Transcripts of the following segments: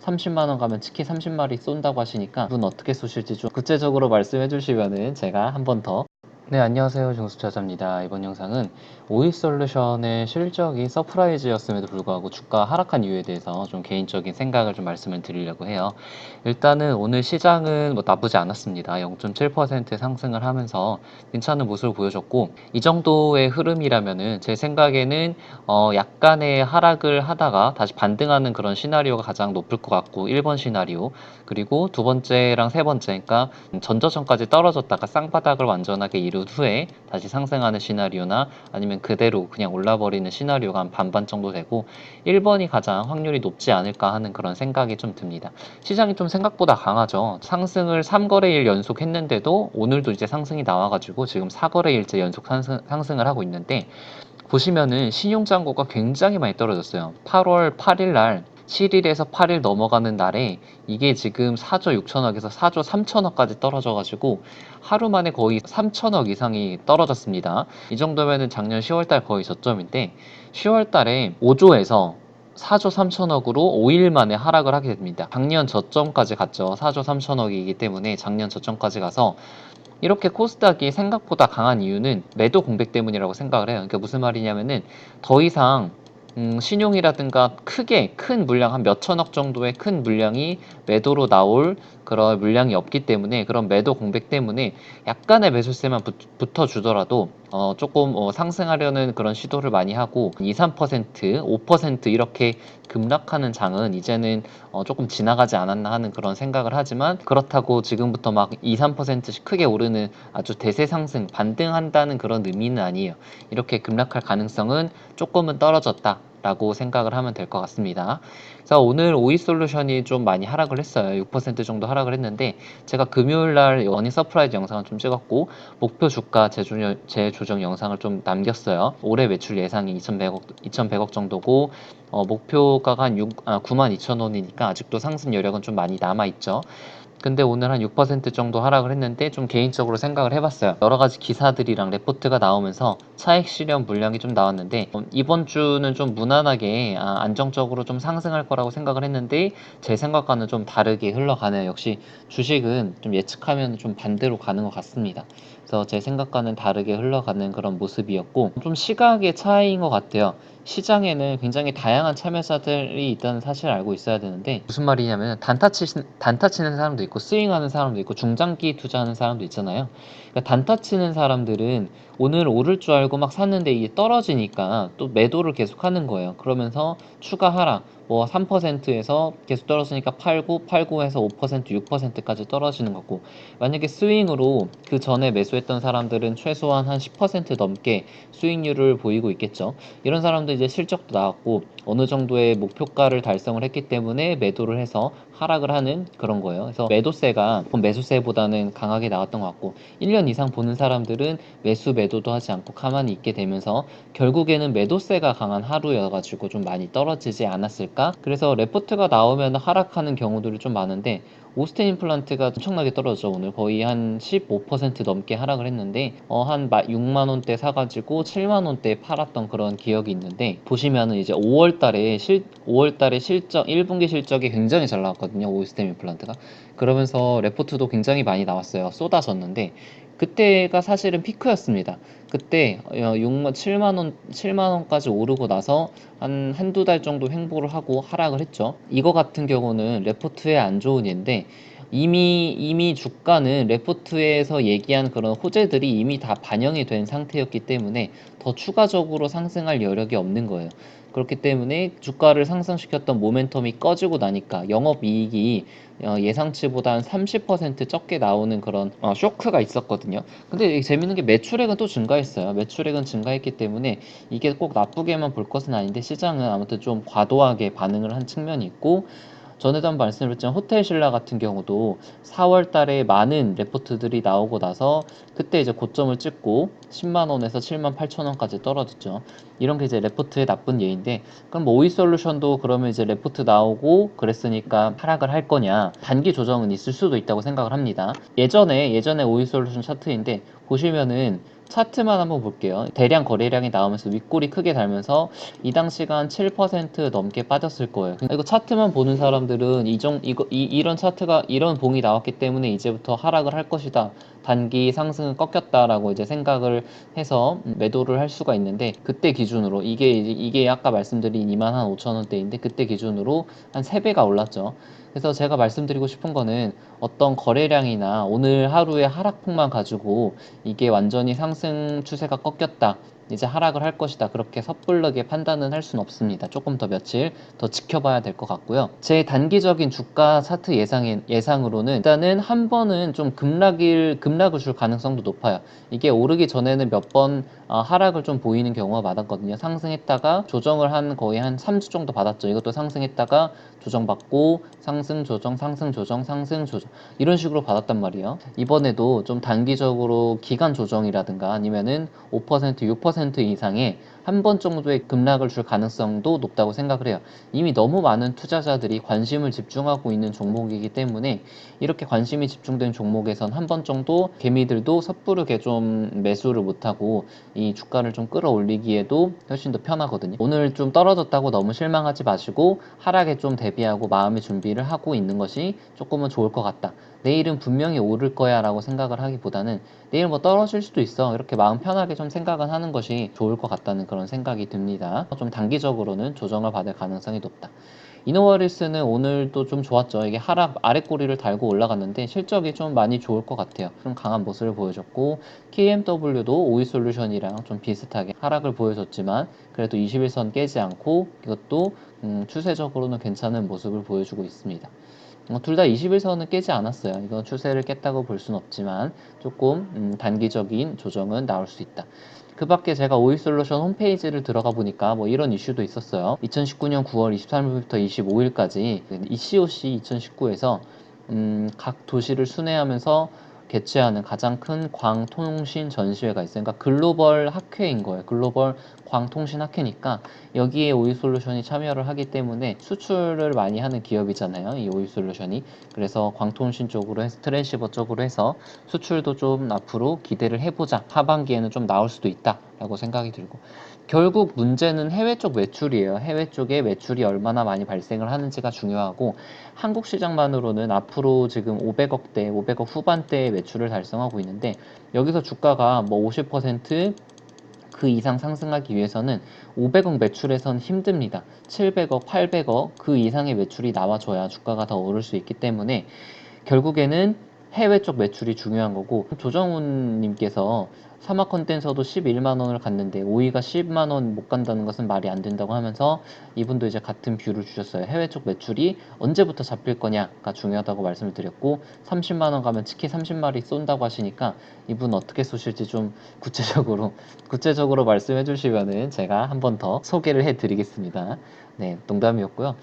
30만 원 가면 치킨 30마리 쏜다고 하시니까 돈 어떻게 쏘실지 좀 구체적으로 말씀해 주시면은 제가 한 번 더. 네, 안녕하세요. 정수차자입니다. 이번 영상은 오이솔루션의 실적이 서프라이즈였음에도 불구하고 주가 하락한 이유에 대해서 좀 개인적인 생각을 좀 말씀을 드리려고 해요. 일단은 오늘 시장은 뭐 나쁘지 않았습니다. 0.7% 상승을 하면서 괜찮은 모습을 보여줬고, 이 정도의 흐름이라면은 제 생각에는 약간의 하락을 하다가 다시 반등하는 그런 시나리오가 가장 높을 것 같고, 1번 시나리오, 그리고 두 번째랑 세 번째, 그러니까 전저점까지 떨어졌다가 쌍바닥을 완전하게 이룬 후에 다시 상승하는 시나리오나 아니면 그대로 그냥 올라버리는 시나리오가 한 반반 정도 되고, 1번이 가장 확률이 높지 않을까 하는 그런 생각이 좀 듭니다. 시장이 좀 생각보다 강하죠. 상승을 3거래일 연속 했는데도 오늘도 이제 상승이 나와가지고 지금 4거래일째 연속 상승을 하고 있는데, 보시면은 신용잔고가 굉장히 많이 떨어졌어요. 8월 8일 날 7일에서 8일 넘어가는 날에 이게 지금 4조 6천억에서 4조 3천억까지 떨어져가지고 하루 만에 거의 3천억 이상이 떨어졌습니다. 이 정도면은 작년 10월달 거의 저점인데, 10월달에 5조에서 4조 3천억으로 5일 만에 하락을 하게 됩니다. 작년 저점까지 갔죠. 4조 3천억이기 때문에 작년 저점까지 가서 이렇게 코스닥이 생각보다 강한 이유는 매도 공백 때문이라고 생각을 해요. 그러니까 무슨 말이냐면은 더 이상 신용이라든가 크게 큰 물량 한 몇천억 정도의 큰 물량이 매도로 나올 그런 물량이 없기 때문에, 그런 매도 공백 때문에 약간의 매수세만 붙어 주더라도 조금 상승하려는 그런 시도를 많이 하고 2, 3%, 5% 이렇게 급락하는 장은 이제는 조금 지나가지 않았나 하는 그런 생각을 하지만, 그렇다고 지금부터 막 2, 3%씩 크게 오르는 아주 대세 상승, 반등한다는 그런 의미는 아니에요. 이렇게 급락할 가능성은 조금은 떨어졌다 라고 생각을 하면 될 것 같습니다. 그래서 오늘 오이솔루션이 좀 많이 하락을 했어요. 6% 정도 하락을 했는데, 제가 금요일날 원인 서프라이즈 영상을 좀 찍었고 목표 주가 재조정 영상을 좀 남겼어요. 올해 매출 예상이 2100억 정도고, 목표가가 한 92,000원이니까 아직도 상승 여력은 좀 많이 남아있죠. 근데 오늘 한 6% 정도 하락을 했는데, 좀 개인적으로 생각을 해봤어요. 여러 가지 기사들이랑 레포트가 나오면서 차익 실현 물량이 좀 나왔는데, 이번 주는 좀 무난하게 안정적으로 좀 상승할 거라고 생각을 했는데 제 생각과는 좀 다르게 흘러가네요. 역시 주식은 좀 예측하면 좀 반대로 가는 것 같습니다. 그래서 제 생각과는 다르게 흘러가는 그런 모습이었고, 좀 시각의 차이인 것 같아요. 시장에는 굉장히 다양한 참여자들이 있다는 사실을 알고 있어야 되는데, 무슨 말이냐면 단타 치는 사람도 있고 스윙하는 사람도 있고 중장기 투자하는 사람도 있잖아요. 그러니까 단타 치는 사람들은 오늘 오를 줄 알고 막 샀는데 이게 떨어지니까 또 매도를 계속 하는 거예요. 그러면서 추가 하락, 뭐 3%에서 계속 떨어지니까 팔고해서 5%, 6%까지 떨어지는 거고, 만약에 스윙으로 그 전에 매수했던 사람들은 최소한 한 10% 넘게 수익률을 보이고 있겠죠. 이런 사람도 이제 실적도 나왔고 어느 정도의 목표가를 달성을 했기 때문에 매도를 해서 하락을 하는 그런 거예요. 그래서 매도세가 매수세보다는 강하게 나왔던 것 같고, 1년 이상 보는 사람들은 매도도 하지 않고 가만히 있게 되면서 결국에는 매도세가 강한 하루여가지고 좀 많이 떨어지지 않았을까? 그래서 레포트가 나오면 하락하는 경우들이 좀 많은데, 오스템 임플란트가 엄청나게 떨어졌죠. 오늘 거의 한 15% 넘게 하락을 했는데, 한 6만원대 사가지고 7만원대에 팔았던 그런 기억이 있는데, 보시면은 이제 5월달에 실적 1분기 실적이 굉장히 잘 나왔거든요. 오스템 임플란트가. 그러면서 레포트도 굉장히 많이 나왔어요. 쏟아졌는데 그때가 사실은 피크였습니다. 그때 7만 원까지 오르고 나서 한두 달 정도 횡보를 하고 하락을 했죠. 이거 같은 경우는 레포트에 안 좋은 예인데, 이미 주가는 레포트에서 얘기한 그런 호재들이 이미 다 반영이 된 상태였기 때문에 더 추가적으로 상승할 여력이 없는 거예요. 그렇기 때문에 주가를 상승시켰던 모멘텀이 꺼지고 나니까 영업이익이 예상치보다 한 30% 적게 나오는 그런 쇼크가 있었거든요. 근데 재밌는 게 매출액은 또 증가했어요. 매출액은 증가했기 때문에 이게 꼭 나쁘게만 볼 것은 아닌데, 시장은 아무튼 좀 과도하게 반응을 한 측면이 있고, 전에도 한번 말씀드렸지만 호텔신라 같은 경우도 4월 달에 많은 레포트들이 나오고 나서 그때 이제 고점을 찍고 10만 원에서 7만 8천 원까지 떨어졌죠. 이런 게 이제 레포트의 나쁜 예인데, 그럼 뭐 오이솔루션도 그러면 이제 레포트 나오고 그랬으니까 하락을 할 거냐? 단기 조정은 있을 수도 있다고 생각을 합니다. 예전에 오이솔루션 차트인데 보시면은 차트만 한번 볼게요. 대량 거래량이 나오면서 윗골이 크게 달면서 이 당시가 한 7% 넘게 빠졌을 거예요. 이거 차트만 보는 사람들은 이런 차트가 이런 봉이 나왔기 때문에 이제부터 하락을 할 것이다. 단기 상승은 꺾였다라고 이제 생각을 해서 매도를 할 수가 있는데, 그때 기준으로 이게 아까 말씀드린 25,000원대인데 그때 기준으로 한 3배가 올랐죠. 그래서 제가 말씀드리고 싶은 거는 어떤 거래량이나 오늘 하루의 하락폭만 가지고 이게 완전히 상승 추세가 꺾였다, 이제 하락을 할 것이다, 그렇게 섣불르게 판단은 할 수는 없습니다. 조금 더 며칠 더 지켜봐야 될 것 같고요. 제 단기적인 주가 차트 예상으로는 일단은 한 번은 좀 급락을 줄 가능성도 높아요. 이게 오르기 전에는 몇 번 하락을 좀 보이는 경우가 많았거든요. 상승했다가 조정을 거의 한 3주 정도 받았죠. 이것도 상승했다가 조정받고 상승 조정 상승 조정 상승 조정 이런 식으로 받았단 말이에요. 이번에도 좀 단기적으로 기간 조정이라든가 아니면은 5% 6% 이상의 한 번 정도의 급락을 줄 가능성도 높다고 생각을 해요. 이미 너무 많은 투자자들이 관심을 집중하고 있는 종목이기 때문에 이렇게 관심이 집중된 종목에선 한 번 정도 개미들도 섣부르게 좀 매수를 못하고 이 주가를 좀 끌어올리기에도 훨씬 더 편하거든요. 오늘 좀 떨어졌다고 너무 실망하지 마시고 하락에 좀 대비하고 마음의 준비를 하고 있는 것이 조금은 좋을 것 같다. 내일은 분명히 오를 거야 라고 생각을 하기보다는 내일 뭐 떨어질 수도 있어, 이렇게 마음 편하게 좀 생각은 하는 것이 좋을 것 같다는 그런 생각이 듭니다. 좀 단기적으로는 조정을 받을 가능성이 높다. 이노와리스는 오늘도 좀 좋았죠. 이게 하락 아랫꼬리를 달고 올라갔는데 실적이 좀 많이 좋을 것 같아요. 좀 강한 모습을 보여줬고, KMW도 오이솔루션이랑 좀 비슷하게 하락을 보여줬지만 그래도 21선 깨지 않고 이것도 추세적으로는 괜찮은 모습을 보여주고 있습니다. 둘 다 21선은 깨지 않았어요. 이건 추세를 깼다고 볼 수는 없지만 조금 단기적인 조정은 나올 수 있다. 그 밖에 제가 오이솔루션 홈페이지를 들어가 보니까 뭐 이런 이슈도 있었어요. 2019년 9월 23일부터 25일까지 ECOC 2019에서 각 도시를 순회하면서 개최하는 가장 큰 광통신 전시회가 있어요. 그러니까 글로벌 학회인 거예요. 글로벌 광통신 학회니까 여기에 오이솔루션이 참여를 하기 때문에 수출을 많이 하는 기업이잖아요, 이 오이솔루션이. 그래서 광통신 쪽으로 해서 트랜시버 쪽으로 해서 수출도 좀 앞으로 기대를 해보자, 하반기에는 좀 나올 수도 있다 라고 생각이 들고, 결국 문제는 해외 쪽 매출이에요. 해외 쪽에 매출이 얼마나 많이 발생을 하는지가 중요하고, 한국 시장만으로는 앞으로 지금 500억 후반대의 매출을 달성하고 있는데, 여기서 주가가 뭐 50% 그 이상 상승하기 위해서는 500억 매출에선 힘듭니다. 700억, 800억 그 이상의 매출이 나와줘야 주가가 더 오를 수 있기 때문에 결국에는 해외 쪽 매출이 중요한 거고, 조정훈 님께서 사막 컨텐서도 11만 원을 갔는데 오이가 10만 원 못 간다는 것은 말이 안 된다고 하면서 이분도 이제 같은 뷰를 주셨어요. 해외 쪽 매출이 언제부터 잡힐 거냐가 중요하다고 말씀을 드렸고, 30만 원 가면 치킨 30마리 쏜다고 하시니까 이분 어떻게 쏘실지 좀 구체적으로 말씀해 주시면은 제가 한 번 더 소개를 해 드리겠습니다. 네, 농담이었고요.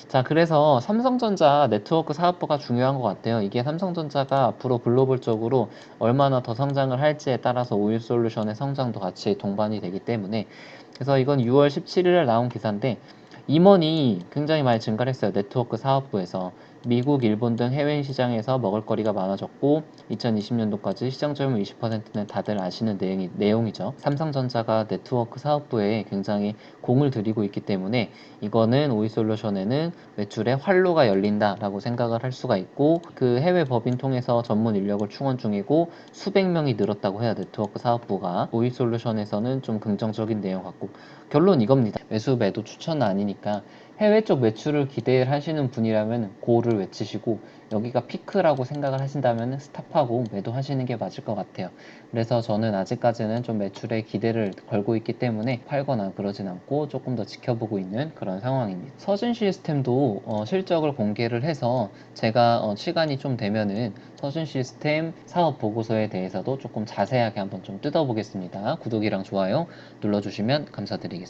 자, 그래서 삼성전자 네트워크 사업부가 중요한 것 같아요. 이게 삼성전자가 앞으로 글로벌적으로 얼마나 더 성장을 할지에 따라서 오일솔루션의 성장도 같이 동반이 되기 때문에, 그래서 이건 6월 17일에 나온 기사인데 임원이 굉장히 많이 증가를 했어요. 네트워크 사업부에서. 미국, 일본 등 해외 시장에서 먹을거리가 많아졌고 2020년도까지 시장 점유율 20%는 다들 아시는 내용이죠. 삼성전자가 네트워크 사업부에 굉장히 공을 들이고 있기 때문에 이거는 오이솔루션에는 매출의 활로가 열린다라고 생각을 할 수가 있고, 그 해외 법인 통해서 전문 인력을 충원 중이고 수백 명이 늘었다고 해요. 네트워크 사업부가. 오이솔루션에서는 좀 긍정적인 내용 같고, 결론 이겁니다. 매수 매도 추천은 아니니까 해외 쪽 매출을 기대하시는 분이라면 고를 외치시고, 여기가 피크라고 생각을 하신다면 스탑하고 매도하시는 게 맞을 것 같아요. 그래서 저는 아직까지는 좀 매출에 기대를 걸고 있기 때문에 팔거나 그러진 않고 조금 더 지켜보고 있는 그런 상황입니다. 서진 시스템도 실적을 공개를 해서 제가 시간이 좀 되면은 서진 시스템 사업 보고서에 대해서도 조금 자세하게 한번 좀 뜯어보겠습니다. 구독이랑 좋아요 눌러주시면 감사드리겠습니다.